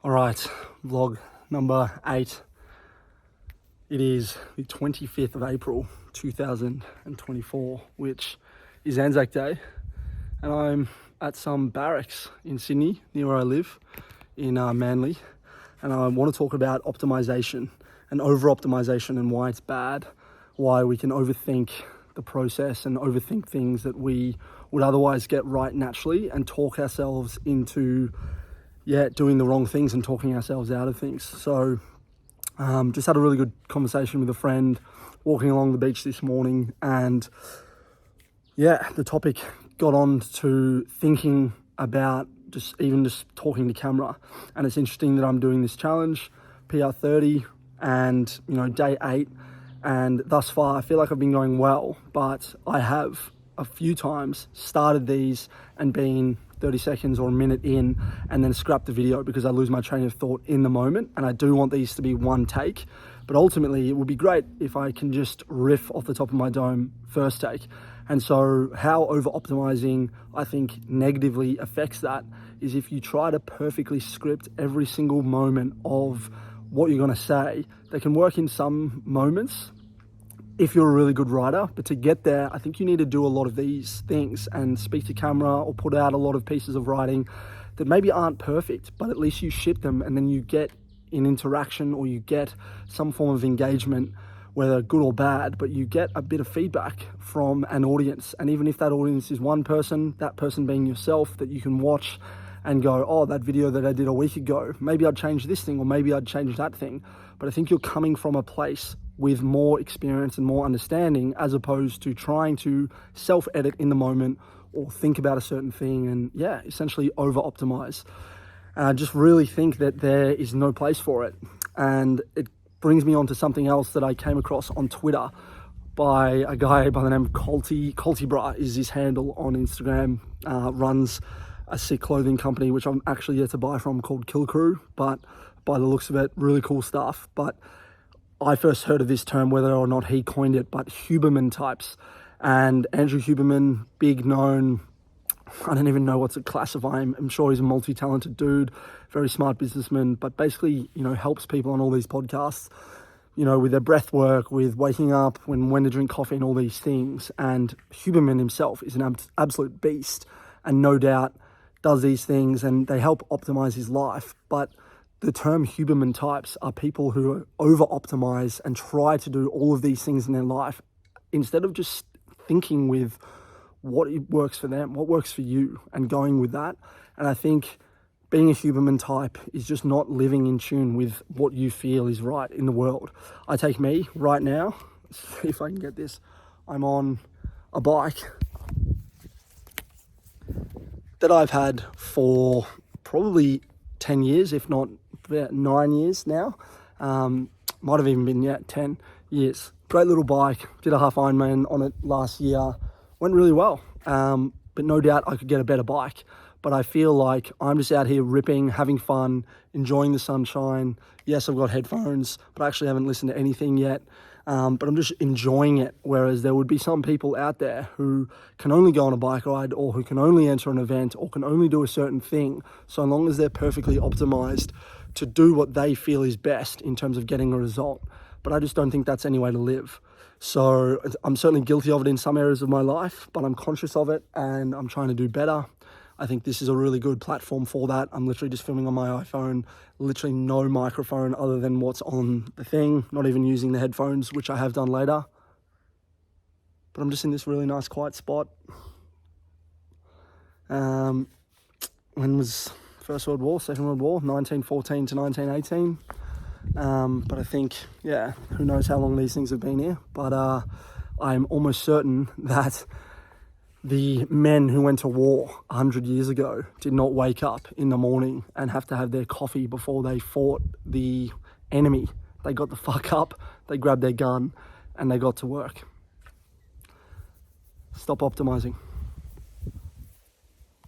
All right, vlog number 8. It is the 25th of April 2024, which is Anzac Day, and I'm at some barracks in Sydney, near where I live, in Manly, and I want to talk about optimization and over-optimization and why it's bad, why we can overthink the process and overthink things that we would otherwise get right naturally and talk ourselves into doing the wrong things and talking ourselves out of things. So just had a really good conversation with a friend walking along the beach this morning, and the topic got on to thinking about just talking to camera. And it's interesting that I'm doing this challenge, PR30, and day 8, and thus far I feel like I've been going well, but I have a few times started these and been 30 seconds or a minute in and then scrap the video because I lose my train of thought in the moment. And I do want these to be one take, but ultimately it would be great if I can just riff off the top of my dome first take. And so how over optimizing I think negatively affects that is if you try to perfectly script every single moment of what you're going to say. They can work in some moments if you're a really good writer, but to get there, I think you need to do a lot of these things and speak to camera or put out a lot of pieces of writing that maybe aren't perfect, but at least you ship them and then you get an interaction or you get some form of engagement, whether good or bad, but you get a bit of feedback from an audience. And even if that audience is one person, that person being yourself, that you can watch and go, oh, that video that I did a week ago, maybe I'd change this thing or maybe I'd change that thing. But I think you're coming from a place with more experience and more understanding, as opposed to trying to self-edit in the moment or think about a certain thing and essentially over-optimize. And I just really think that there is no place for it. And it brings me on to something else that I came across on Twitter by a guy by the name of Coltibra is his handle on Instagram, runs a sick clothing company, which I'm actually yet to buy from, called Kill Crew, but by the looks of it, really cool stuff. But I first heard of this term, whether or not he coined it, but Huberman types. And Andrew Huberman, big known, I don't even know what to classify him. I'm sure he's a multi-talented dude, very smart businessman, but basically, helps people on all these podcasts, with their breath work, with waking up, when to drink coffee and all these things. And Huberman himself is an absolute beast and no doubt does these things and they help optimize his life. But the term Huberman types are people who over-optimize and try to do all of these things in their life instead of just thinking with what works for them, what works for you, and going with that. And I think being a Huberman type is just not living in tune with what you feel is right in the world. I take me right now, let's see if I can get this. I'm on a bike that I've had for probably 10 years, if not about 9 years now. Might have even been 10 years. Great little bike, did a half Ironman on it last year, went really well, but no doubt I could get a better bike. But I feel like I'm just out here ripping, having fun, enjoying the sunshine. Yes, I've got headphones, but I actually haven't listened to anything yet. But I'm just enjoying it. Whereas there would be some people out there who can only go on a bike ride or who can only enter an event or can only do a certain thing, so long as they're perfectly optimized to do what they feel is best in terms of getting a result. But I just don't think that's any way to live. So I'm certainly guilty of it in some areas of my life, but I'm conscious of it and I'm trying to do better. I think this is a really good platform for that. I'm literally just filming on my iPhone, literally no microphone other than what's on the thing, not even using the headphones, which I have done later. But I'm just in this really nice quiet spot. When was First World War, Second World War, 1914 to 1918. But I think, who knows how long these things have been here. But I'm almost certain that the men who went to war 100 years ago did not wake up in the morning and have to have their coffee before they fought the enemy. They got the fuck up, they grabbed their gun, and they got to work. Stop optimizing.